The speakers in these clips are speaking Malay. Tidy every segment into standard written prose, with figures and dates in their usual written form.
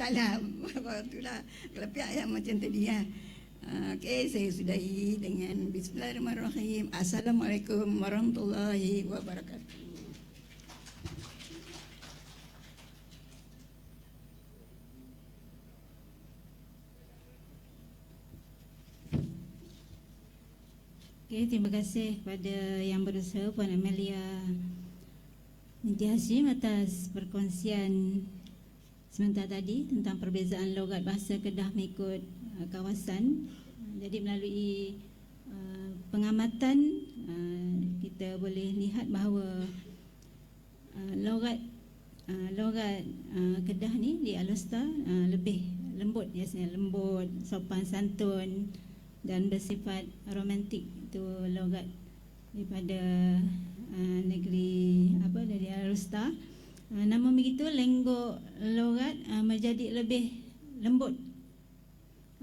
Taklah, itulah kelepiak yang macam tadi ya. Okey, saya sudahi dengan Bismillahirrahmanirrahim. Assalamualaikum warahmatullahi wabarakatuh. Okay, terima kasih kepada yang berusaha, Puan Amelia binti Hashim atas perkongsian sebentar tadi tentang perbezaan logat bahasa Kedah mengikut kawasan. Jadi melalui pengamatan kita boleh lihat bahawa logat Kedah ni di Alor-Star lebih lembut, biasanya lembut, sopan santun dan bersifat romantik. Itu logat daripada negeri dari Alor-Star. Namun begitu lenggok logat menjadi lebih lembut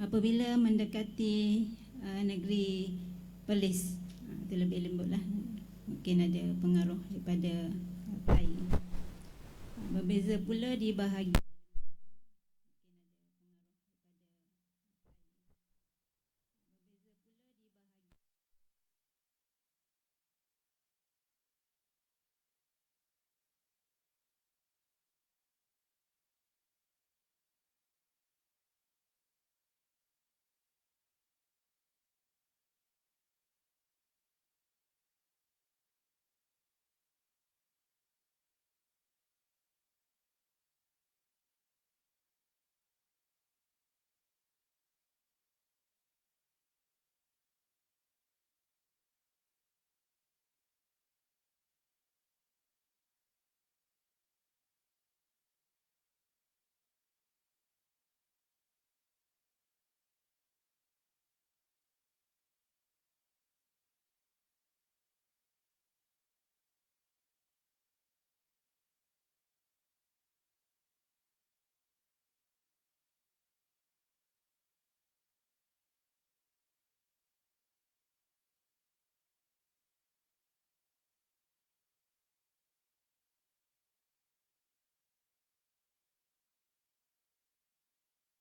apabila mendekati negeri Perlis. Itu lebih lembut lah. Mungkin ada pengaruh daripada pai. Berbeza pula di bahagian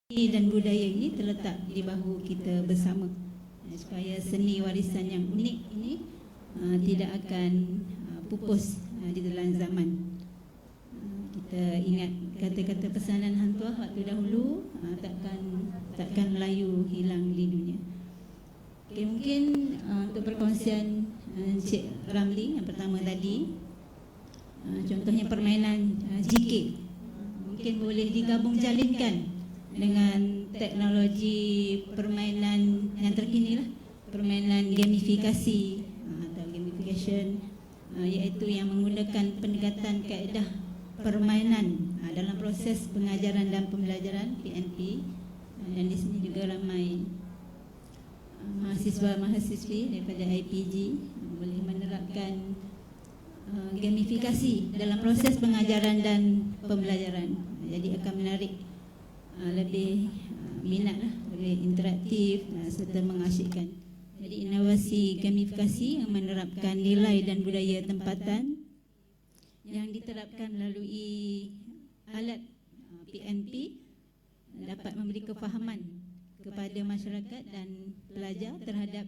dan budaya ini terletak di bahu kita bersama, supaya seni warisan yang unik ini tidak akan pupus di dalam zaman. Kita ingat kata-kata pesanan Hang Tuah waktu dahulu, takkan Melayu hilang di dunia. Okay, mungkin untuk perkongsian Encik Ramli yang pertama tadi, contohnya permainan GK mungkin boleh digabung jalinkan dengan teknologi permainan yang terkini lah, permainan gamifikasi atau gamification, iaitu yang menggunakan pendekatan kaedah permainan dalam proses pengajaran dan pembelajaran PNP. Dan di sini juga ramai mahasiswa-mahasiswi daripada IPG boleh menerapkan gamifikasi dalam proses pengajaran dan pembelajaran. Jadi akan menarik lebih minat lah, lebih interaktif serta mengasyikkan. Jadi inovasi gamifikasi yang menerapkan nilai dan budaya tempatan yang diterapkan melalui alat PNP dapat memberi kefahaman kepada masyarakat dan pelajar terhadap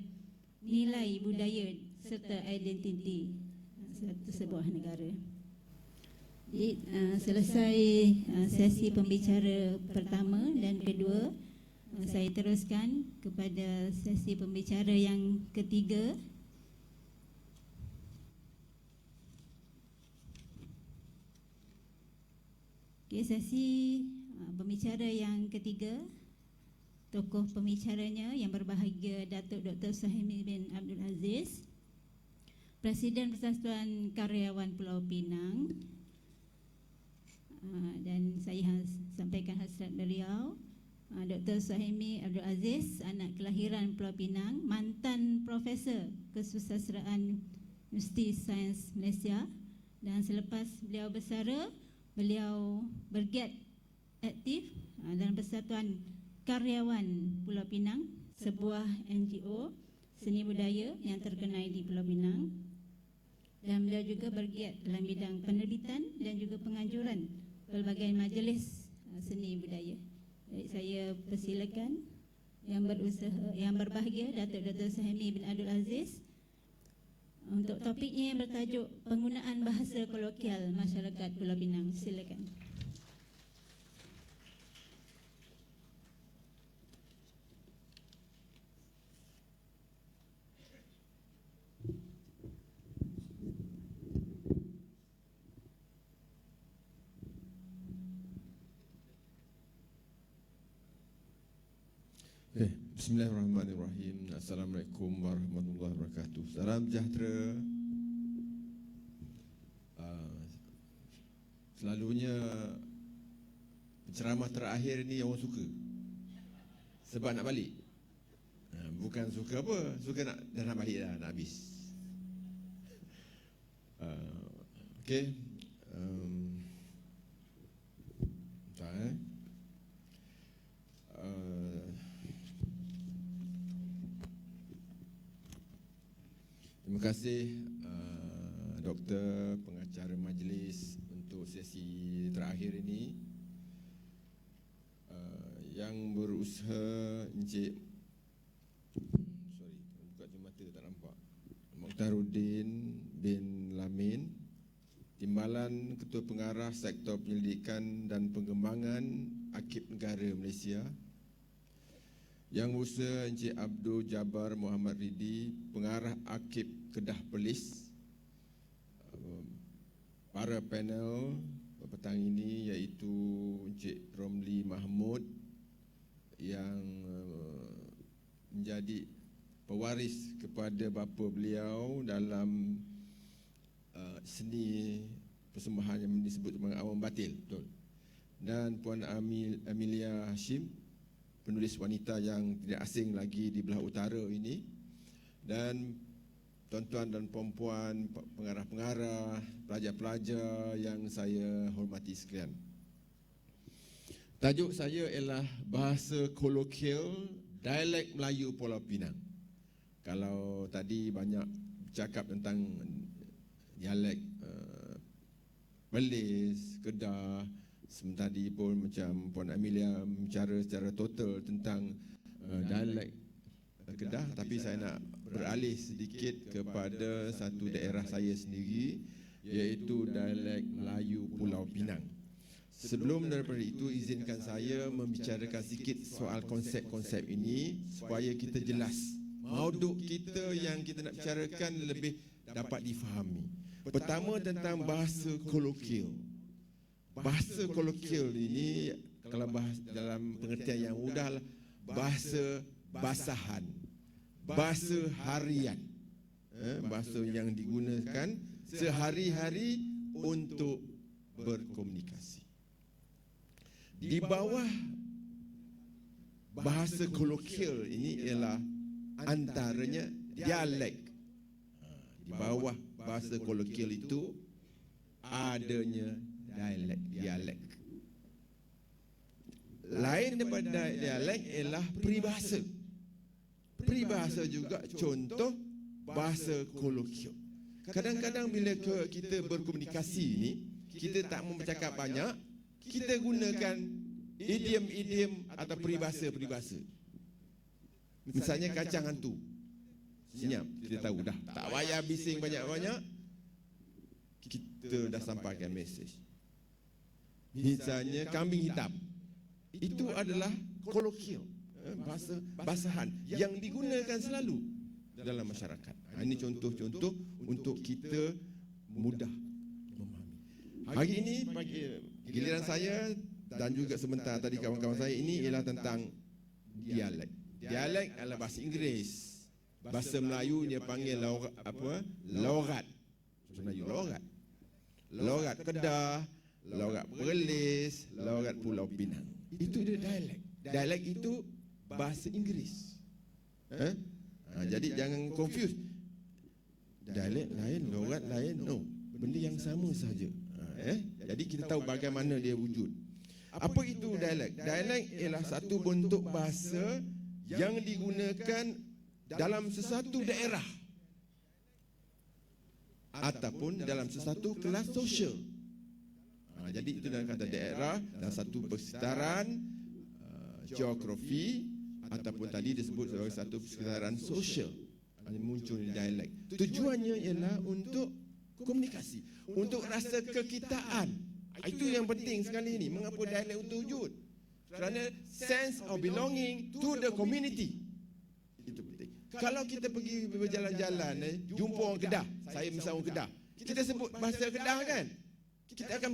nilai budaya serta identiti sebuah negara. Jadi, selesai sesi pembicara pertama dan kedua, saya teruskan kepada sesi pembicara yang ketiga. Okay, sesi pembicara yang ketiga, tokoh pembicaranya yang berbahagia Datuk Dr. Suhaimi bin Abdul Aziz, Presiden Persatuan Karyawan Pulau Pinang. Dan saya sampaikan hasrat beliau, Dr. Suhaimi Abdul Aziz, anak kelahiran Pulau Pinang, mantan Profesor Kesusasteraan Universiti Sains Malaysia, dan selepas beliau bersara, beliau bergiat aktif dalam Persatuan Karyawan Pulau Pinang, sebuah NGO seni budaya yang terkenal di Pulau Pinang. Dan beliau juga bergiat dalam bidang penerbitan dan juga penganjuran pelbagai majlis seni budaya. Jadi saya persilakan yang berbahagia Datuk Dr. Suhaimi bin Abdul Aziz untuk topiknya yang bertajuk penggunaan bahasa kolokial masyarakat Pulau Pinang. Silakan. Bismillahirrahmanirrahim. Assalamualaikum warahmatullahi wabarakatuh. Salam sejahtera. Selalunya ceramah terakhir ni orang suka sebab nak balik. Bukan suka apa, suka dah nak balik dah, nak habis. Okey. Terima kasih Doktor Pengacara Majlis untuk sesi terakhir ini yang berusaha Encik buka jemata tak nampak Mukhtaruddin bin Lamin, Timbalan Ketua Pengarah Sektor Penyelidikan dan Pengembangan Arkib Negara Malaysia, yang berusaha Encik Abdul Jabbar Muhammad Ridi, Pengarah Arkib Kedah Perlis, para panel petang ini iaitu Encik Romli Mahmud yang menjadi pewaris kepada bapa beliau dalam seni persembahan yang disebut sebagai Awam Batil, betul. Dan Puan Amelia Hashim, penulis wanita yang tidak asing lagi di belah utara ini, dan tuan-tuan dan puan-puan, pengarah-pengarah, pelajar-pelajar yang saya hormati sekalian. Tajuk saya ialah bahasa kolokial dialek Melayu Pulau Pinang. Kalau tadi banyak bercakap tentang dialek Perlis, Kedah, sementara tadi pun macam Puan Amelia bicara secara total tentang dialek Kedah, tapi saya nak beralih sedikit kepada satu daerah saya sendiri, iaitu dialek Melayu Pulau Pinang. Sebelum daripada itu, izinkan saya membicarakan sedikit soal konsep-konsep ini supaya kita jelas mauduk kita yang kita nak bicarakan lebih dapat difahami. Pertama, tentang bahasa kolokial. Bahasa kolokial ini kalau dalam pengertian yang mudah, bahasa basahan, bahasa harian, bahasa yang digunakan sehari-hari untuk berkomunikasi. Di bawah bahasa kolokial ini ialah antaranya dialek. Di bawah bahasa kolokial itu adanya dialek. Lain daripada dialek ialah peribahasa. Peribahasa juga contoh bahasa kolokial. Kadang-kadang bila kita berkomunikasi ni, kita tak mau bercakap banyak, kita gunakan idiom-idiom atau peribahasa-peribahasa. Misalnya kacang hantu. Senyap, kita tahu dah. Tak payah bising banyak-banyak, kita dah sampaikan mesej. Misalnya kambing hitam. Itu adalah kolokial, bahasa basahan yang digunakan selalu dalam masyarakat. Ini contoh-contoh untuk kita mudah memahami. Hari ini giliran saya dan juga sebentar tadi kawan-kawan saya ini ialah tentang dialek. Dialek adalah bahasa Inggeris. Bahasa Melayu dia panggil logat. Melayu logat. Logat Kedah, logat Perlis, logat Pulau Pinang. Itu dia dialek. Dialek itu bahasa Inggeris. Jadi jangan confuse. Dialek lain, logat lain, no. Benda yang sama saja. Jadi kita tahu bagaimana dia wujud. Apa itu dialek? Dialek ialah satu bentuk bahasa yang digunakan dalam sesuatu daerah ataupun dalam sesuatu kelas sosial. Jadi itu dalam kata daerah dan satu persekitaran geografi ataupun tadi disebut sebagai satu persekitaran sosial. Muncul dialek. Tujuannya ialah untuk komunikasi, untuk rasa kekitaan. Itu yang penting sekali ini. Mengapa dialek itu wujud? Kerana sense of belonging to the community. Itu penting. Kalau kita pergi berjalan-jalan, jumpa orang Kedah, saya misalnya orang Kedah, kita sebut bahasa Kedah kan? Kita akan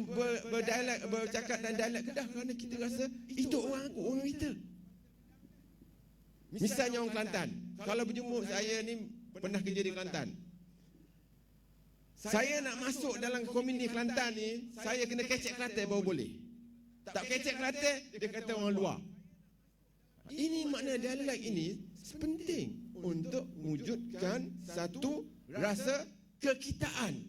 bercakap dan dialek Kedah kerana kita rasa itu orang aku, orang kita. Misalnya orang Kelantan, kalau berjumpa saya ni pernah kerja di Kelantan. Saya nak masuk dalam komuniti Kelantan ni, saya kena kecek Kelantan baru boleh. Tak kecek Kelantan, dia kata orang luar. Ini makna dialek ini penting untuk mewujudkan satu rasa kekitaan.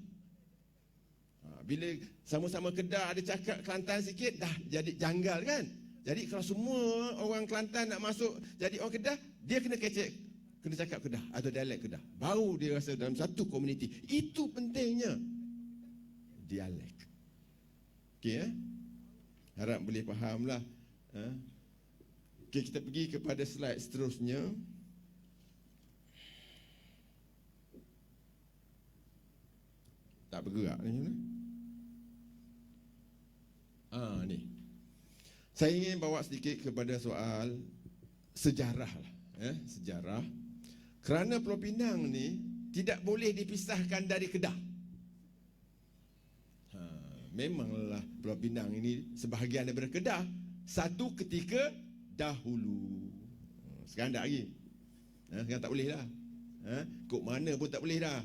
Bila sama-sama Kedah ada cakap Kelantan sikit, dah jadi janggal kan? Jadi kalau semua orang Kelantan nak masuk jadi orang Kedah, dia kena kecek, kena cakap Kedah atau dialek Kedah. Baru dia rasa dalam satu komuniti. Itu pentingnya dialek. Okey Harap boleh fahamlah. Okey, kita pergi kepada slide seterusnya. Tak bergerak ni. Ni. Saya ingin bawa sedikit kepada soal sejarah lah. Sejarah. Kerana Pulau Pinang ni tidak boleh dipisahkan dari Kedah. Memanglah Pulau Pinang ini sebahagian daripada Kedah satu ketika dahulu. Sekarang tak lagi. Sekarang tak boleh dah. Kok mana pun tak boleh dah.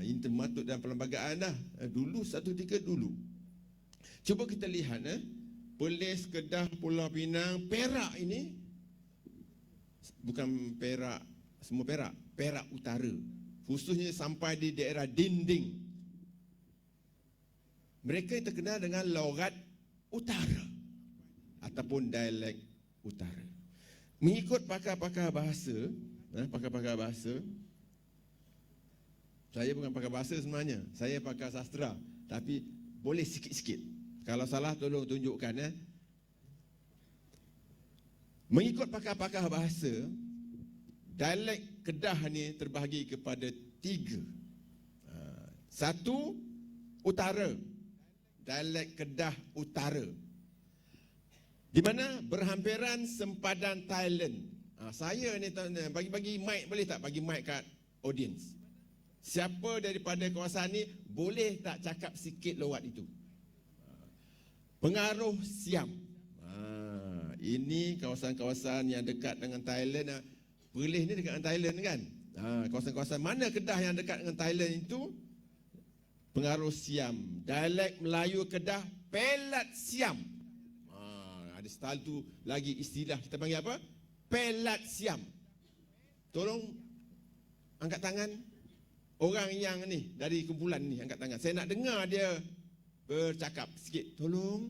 Ini termasuk dalam perlembagaan dah. Dulu satu ketika dulu. Cuba kita lihat Perlis, Kedah, Pulau Pinang, Perak ini bukan Perak, semua Perak, Perak Utara. Khususnya sampai di daerah Dinding. Mereka terkenal dengan logat utara ataupun dialek utara. Mengikut pakar-pakar bahasa, saya bukan pakar bahasa sebenarnya, saya pakar sastra, tapi boleh sikit-sikit. Kalau salah tolong tunjukkan. Mengikut pakar-pakar bahasa, dialek Kedah ni terbahagi kepada 3. Satu, utara. Dialek Kedah Utara, di mana berhampiran sempadan Thailand. Saya ni bagi mic, boleh tak bagi mic kat audience? Siapa daripada kawasan ni boleh tak cakap sikit lewat itu? Pengaruh Siam. Ini kawasan-kawasan yang dekat dengan Thailand. Perlis ni dekat dengan Thailand kan? Kawasan-kawasan mana Kedah yang dekat dengan Thailand itu? Pengaruh Siam. Dialek Melayu Kedah Pelat Siam. Ada style tu lagi, istilah kita panggil apa? Pelat Siam. Tolong angkat tangan orang yang ni dari kumpulan ni, angkat tangan. Saya nak dengar dia bercakap sikit. Tolong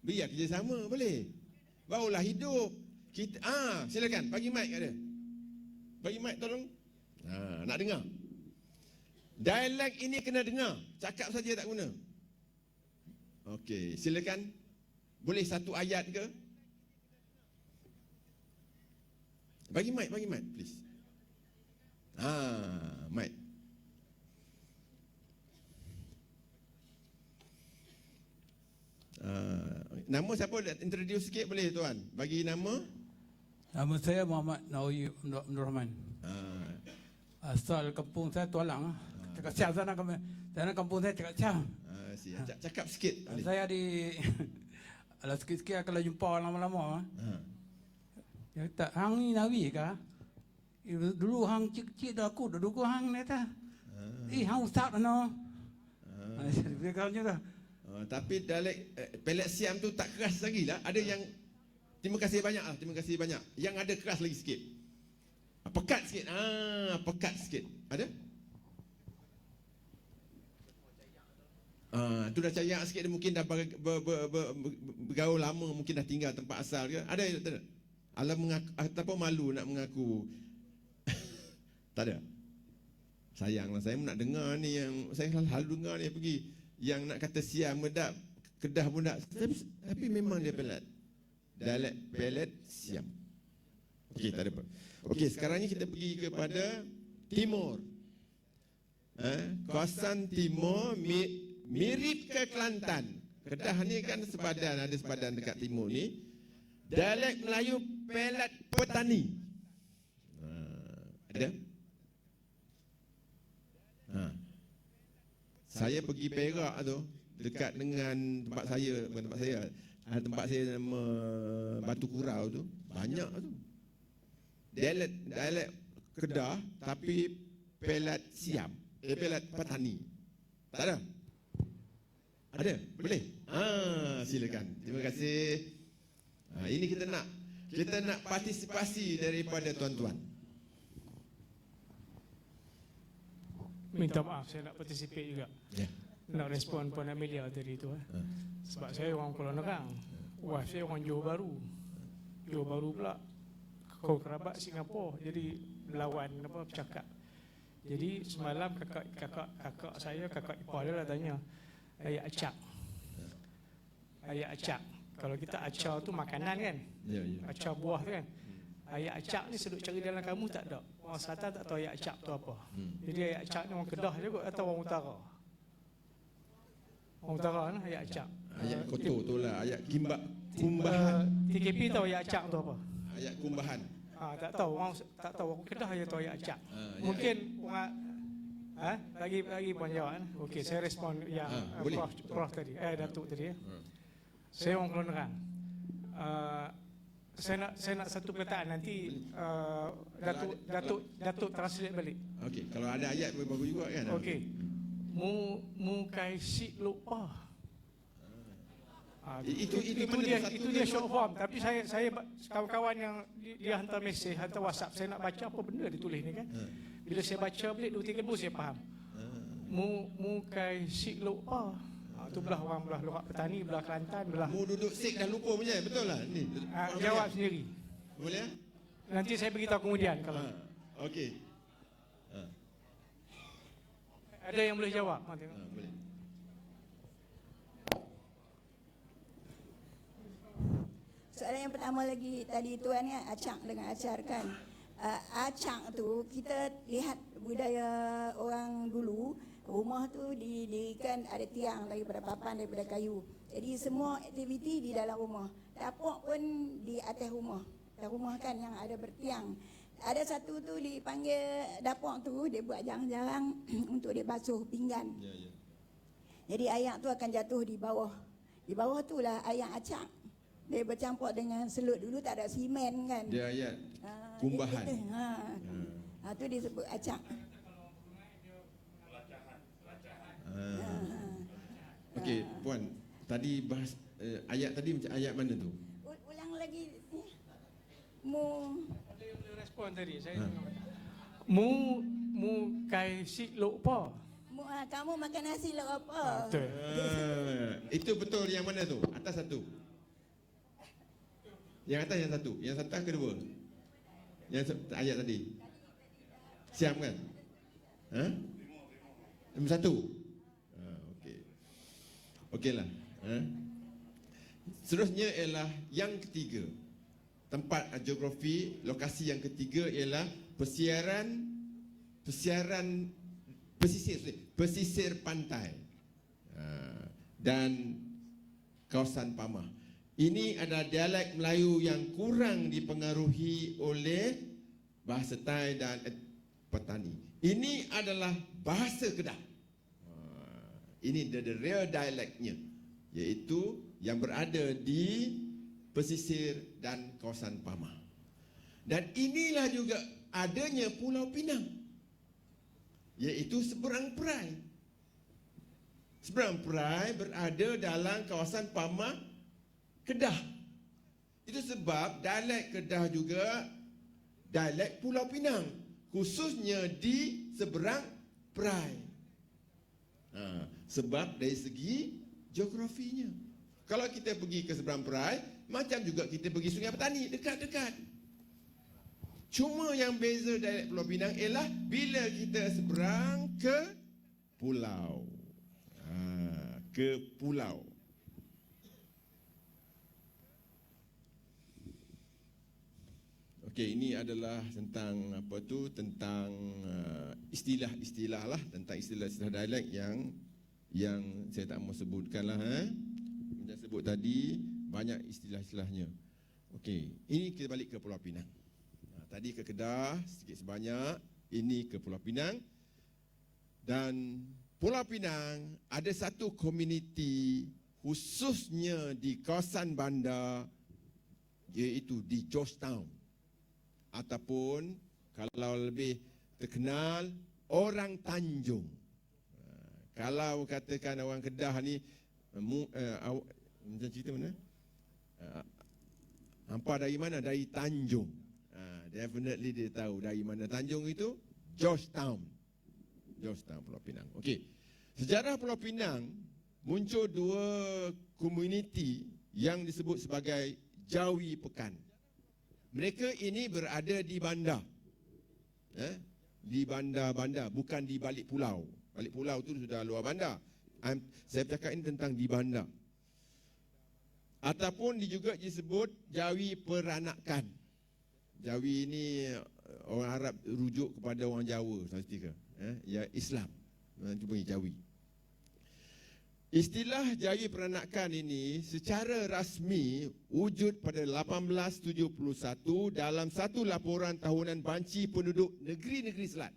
biar kerjasama boleh. Barulah hidup. Kita silakan bagi mic kat dia. Bagi mic tolong. Nak dengar. Dialek ini kena dengar. Cakap saja tak guna. Okey, silakan. Boleh satu ayat ke? Bagi mic, please. Mic. Nama siapa? Introduce sikit boleh tuan? Bagi nama. Nama saya Muhammad Nawawi Abdul Rahman. Asal kampung saya Tualang. Cakap siap sana kampung saya cakap siap. Cakap sikit. Saya di alah sikit-sikit kalau jumpa lama-lama. Dia kata, hang ni Nawi kah? Dulu hang cik-cik dah aku duduk hang ni ta. Hang ustaz no. Dia kata dah. Tapi dialek Pelat Siam tu tak keras lagi lah. Ada yang terima kasih banyak lah, terima kasih banyak. Yang ada keras lagi sikit. Pekat sikit. Pekat sikit. Ada? Tu dah cayak sikit, dia mungkin dah bergaul lama, mungkin dah tinggal tempat asal ke? Ada tak? Alah mengaku ataupun malu nak mengaku. Tak ada. Sayanglah, saya nak dengar ni yang saya selalu dengar ni pergi yang nak kata Siam medap, Kedah pun tak, tapi memang dia pelat. Dialek pelet Siam. Okey, tak ada apa. Okey, sekarang ni kita pergi kepada timur. Kawasan timur mirip ke Kelantan. Kedah ni kan sepadan, ada sepadan dekat timur ni. Dialek Melayu pelat petani. Ada? Saya pergi Perak tu, dekat dengan tempat saya, bukan tempat saya, tempat saya nama Batu Kurau tu, banyak tu. Dialek Kedah tapi pelat Siam, pelat petani. Tak ada? Ada? Boleh? Silakan. Terima kasih. Ini kita nak partisipasi daripada tuan-tuan. Minta maaf, saya nak participate juga. Ya. Nak respon Puan Amelia tadi tu. Sebab saya orang Pulau Nerang. Wife saya orang Johor Bahru. Johor Bahru pula kau kerabat Singapura. Jadi lawan apa bercakap. Jadi semalam kakak saya, kakak ipar dia lah tanya, ayat acak. Ayat acak. Kalau kita acar tu makanan kan? Ya. Acar buah tu kan? Ayat acak ni seduk cari dalam kamu tak ada. Orang selatan tak tahu ayat acak tu apa. Jadi ayat acak ni orang Kedah je kot atau orang utara. Orang utara ni ayat acak. Ayat kotor tu lah, ayat kumbahan. TKP tahu ayat acak tu apa? Ayat kumbahan. Tak tahu, orang tak tahu. Orang Kedah je tahu ayat acak. Mungkin orang lagi puan jawab. Okey, saya respon yang boleh. Prof tadi, Datuk tadi. Saya orang Pulau Nerang. Saya nak satu perkataan nanti Datuk translate balik. Okey, kalau ada ayat pun bagus juga kan. Okey. Mu kai si lupa. Itu dia short form, tapi saya kawan-kawan yang dia hantar mesej, hantar WhatsApp, saya nak baca apa benda ditulis ni kan. Bila saya baca balik 2-3 kali saya faham. Mu kai si lupa. Itu belah orang belah Lorak Petani, belah Kelantan, belah. Mu duduk sik dah lupa punya, betul lah ni. Jawab sendiri. Boleh? Nanti saya beritahu kemudian kalau. Okey. Ada yang boleh jawab? Tengok. Boleh. Soalan yang pertama lagi tadi tuan ya, acak dengan acar kan. Acak tu kita lihat budaya orang dulu, rumah tu didirikan ada tiang daripada papan, daripada kayu. Jadi semua aktiviti di dalam rumah. Dapur pun di atas rumah. Atas rumah kan yang ada bertiang. Ada satu tu dipanggil dapur tu, dia buat jarang-jarang untuk dia basuh pinggan. Ya. Jadi air tu akan jatuh di bawah. Di bawah tu lah air acak. Dia bercampur dengan selut, dulu tak ada simen kan. Dia ayat kumbahan. Tu disebut acak. Okey, puan, tadi bahas ayat tadi macam ayat mana tu? Ulang lagi. Mu Ada yang boleh respon tadi. Saya mu kai si lupa. kamu makan nasi lah apa? Betul. Itu betul yang mana tu? Atas satu. Yang atas yang satu. Yang atas kedua. Yang ayat tadi. Siam kan? Nombor satu. Okey. Okeylah. Seterusnya ialah yang ketiga. Tempat geografi, lokasi yang ketiga ialah pesisir pantai dan kawasan Pamah. Ini adalah dialek Melayu yang kurang dipengaruhi oleh bahasa Thai dan petani. Ini adalah bahasa Kedah. Ini the real dialeknya, iaitu yang berada di pesisir dan kawasan Pamah. Dan inilah juga adanya Pulau Pinang, iaitu seberang perai. Seberang perai berada dalam kawasan Pamah, Kedah. Itu sebab dialek Kedah juga dialek Pulau Pinang, khususnya di seberang perai. Sebab dari segi geografinya. Kalau kita pergi ke seberang perai, macam juga kita pergi Sungai Petani, dekat-dekat. Cuma yang beza dialek Pulau Pinang ialah bila kita seberang ke pulau. ke pulau. Okey, ini adalah tentang apa tu, tentang istilah-istilah lah, tentang istilah-istilah dialek yang saya tak mau sebutkan lah. Saya sebut tadi banyak istilah-istilahnya. Okey, ini kita balik ke Pulau Pinang. Tadi ke Kedah sikit sebanyak, ini ke Pulau Pinang. Dan Pulau Pinang ada satu komuniti khususnya di kawasan bandar, iaitu di Georgetown, ataupun kalau lebih terkenal orang Tanjung. Kalau katakan orang Kedah ni macam cerita mana? Hampa dari mana? Dari Tanjung. Definitely dia tahu dari mana Tanjung itu. Georgetown, Pulau Pinang. Okey. Sejarah Pulau Pinang muncul dua komuniti yang disebut sebagai Jawi Pekan. Mereka ini berada di bandar. Di bandar-bandar, bukan di balik pulau. Balik pulau tu sudah luar bandar. Saya bercakap ini tentang di bandar. Ataupun juga disebut Jawi Peranakan. Jawi ini orang Arab rujuk kepada orang Jawa statistika, ya Islam. Cuma Jawi. Istilah Jawi Peranakan ini secara rasmi wujud pada 1871 dalam satu laporan tahunan banci penduduk negeri-negeri Selat.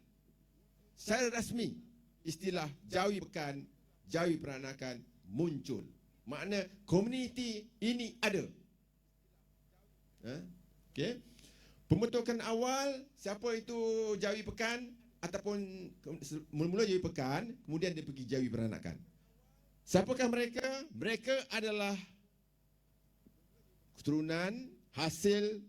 Secara rasmi istilah Jawi Pekan, Jawi Peranakan muncul. Makna komuniti ini ada. Okey. Pembentukan awal siapa itu Jawi Pekan ataupun mula-mula Jawi Pekan, kemudian dia pergi Jawi Peranakan. Siapakah mereka? Mereka adalah keturunan hasil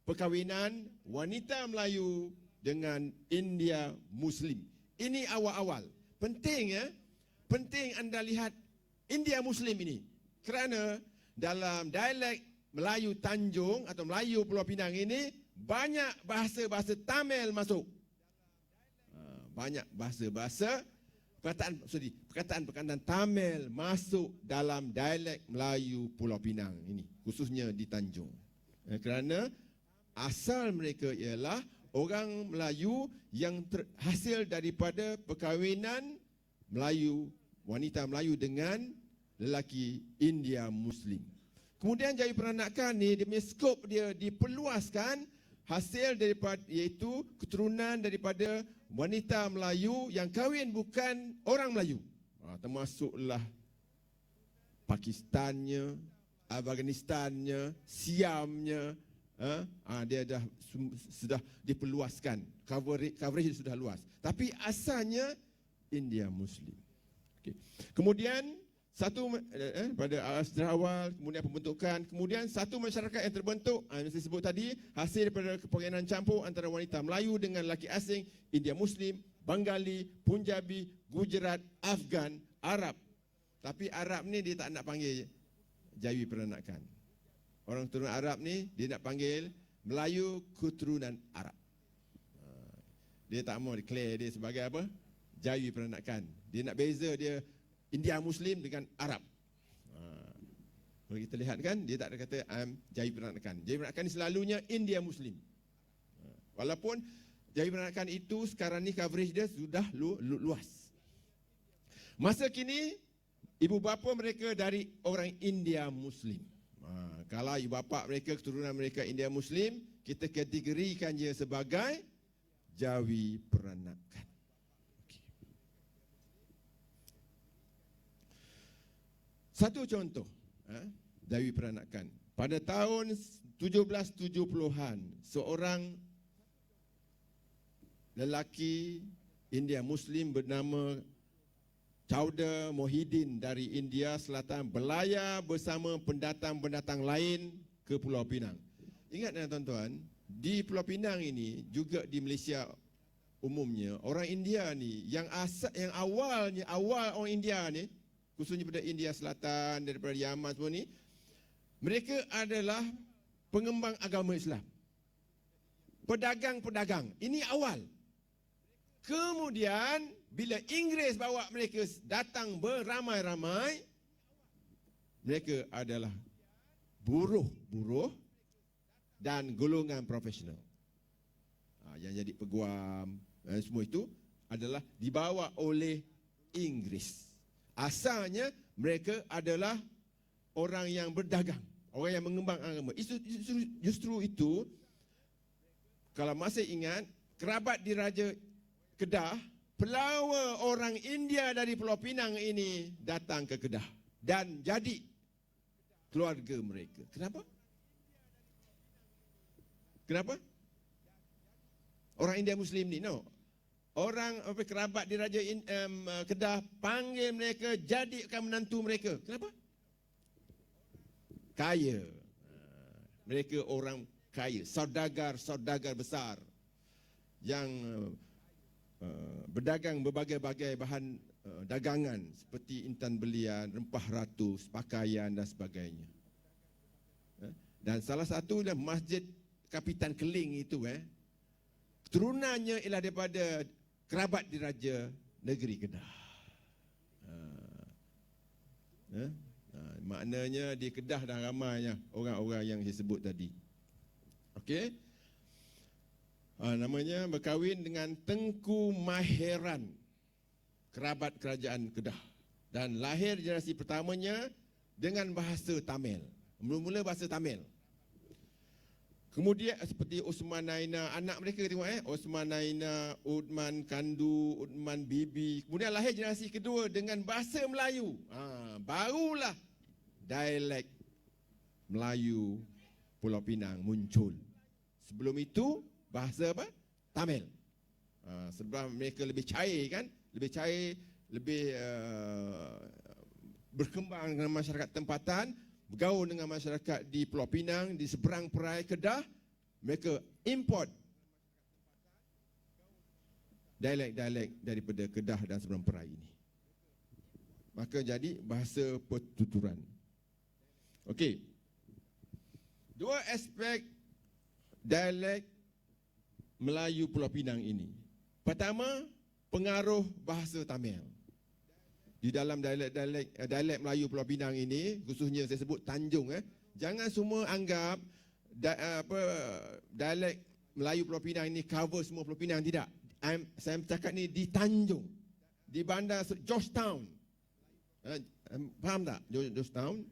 perkahwinan wanita Melayu dengan India Muslim. Ini awal-awal. Penting ya. Penting anda lihat India Muslim ini. Kerana dalam dialek Melayu Tanjung atau Melayu Pulau Pinang ini banyak bahasa-bahasa Tamil masuk. Banyak bahasa-bahasa perkataan Tamil masuk dalam dialek Melayu Pulau Pinang ini, khususnya di Tanjung. Kerana asal mereka ialah orang Melayu yang hasil daripada perkahwinan Melayu, wanita Melayu dengan lelaki India Muslim. Kemudian Jawi Peranakan ni, dia punya skop dia diperluaskan hasil daripada, iaitu keturunan daripada wanita Melayu yang kahwin bukan orang Melayu. Termasuklah Pakistannya, Afghanistannya, Siamnya. Dia sudah diperluaskan. Coverage sudah luas. Tapi asalnya India Muslim. Okay. Kemudian pada sejarah awal, kemudian pembentukan, kemudian satu masyarakat yang terbentuk, yang saya sebut tadi, hasil daripada perkahwinan campur antara wanita Melayu dengan lelaki asing, India Muslim, Bengali, Punjabi, Gujarat, Afgan, Arab. Tapi Arab ni dia tak nak panggil Jawi Peranakan. Orang keturunan Arab ni dia nak panggil Melayu keturunan Arab. Dia tak mau declare dia sebagai apa? Jawi Peranakan. Dia nak beza dia India Muslim dengan Arab. Kalau kita lihat kan, dia tak ada kata Jawi Peranakan. Jawi Peranakan ni selalunya India Muslim. Walaupun Jawi Peranakan itu sekarang ni coverage dia sudah luas. Masa kini, ibu bapa mereka dari orang India Muslim. Kalau ibu bapa mereka, keturunan mereka India Muslim, kita kategorikan dia sebagai Jawi Peranakan. Satu contoh Jawi Peranakan. Pada tahun 1770-an, seorang lelaki India Muslim bernama Chowdhury Mohideen dari India Selatan berlayar bersama pendatang-pendatang lain ke Pulau Pinang. Ingat tuan-tuan, di Pulau Pinang ini juga di Malaysia umumnya orang India ni yang awal orang India ni, khususnya pada India Selatan, daripada Yaman semua ni, mereka adalah pengembang agama Islam. Pedagang-pedagang. Ini awal. Kemudian bila Inggeris bawa mereka datang beramai-ramai, mereka adalah buruh dan golongan profesional. Yang jadi peguam, semua itu adalah dibawa oleh Inggeris. Asalnya mereka adalah orang yang berdagang, orang yang mengembang agama. Justru itu, kalau masih ingat, kerabat diraja Kedah, pelawa orang India dari Pulau Pinang ini datang ke Kedah dan jadi keluarga mereka. Kenapa? Orang India Muslim ni, no. Orang kerabat diraja Kedah panggil mereka jadikan menantu mereka. Kenapa? Kaya. Mereka orang kaya, saudagar besar yang berdagang berbagai-bagai bahan dagangan seperti intan belian, rempah ratus, pakaian dan sebagainya. Dan salah satu adalah Masjid Kapitan Keling itu, turunannya ialah daripada kerabat diraja negeri Kedah. Maknanya di Kedah dah ramainya orang-orang yang saya sebut tadi. Okey. Namanya berkahwin dengan Tengku Maheran, kerabat kerajaan Kedah, dan lahir generasi pertamanya dengan bahasa Tamil. Mula-mula bahasa Tamil. Kemudian seperti Osman Naina, anak mereka tengok Osman Naina, Udman Kandu, Udman Bibi. Kemudian lahir generasi kedua dengan bahasa Melayu. Barulah dialek Melayu Pulau Pinang muncul. Sebelum itu bahasa apa? Tamil. Sebab mereka lebih cair kan? Lebih cair, lebih berkembang dengan masyarakat tempatan, bergaul dengan masyarakat di Pulau Pinang, di seberang perai Kedah. Mereka import dialek-dialek daripada Kedah dan seberang perai ini. Maka jadi bahasa pertuturan. Okey. Dua aspek dialek Melayu Pulau Pinang ini. Pertama, pengaruh bahasa Tamil. Di dalam dialek Melayu Pulau Pinang ini, khususnya saya sebut Tanjung, jangan semua anggap dialek Melayu Pulau Pinang ini cover semua Pulau Pinang. Tidak. Saya cakap ni di Tanjung, di bandar Georgetown. Faham tak? Georgetown.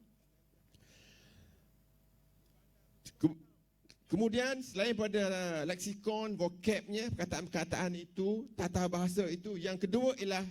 Kemudian selain pada leksikon, vocabnya, perkataan-perkataan itu, tata bahasa itu, yang kedua ialah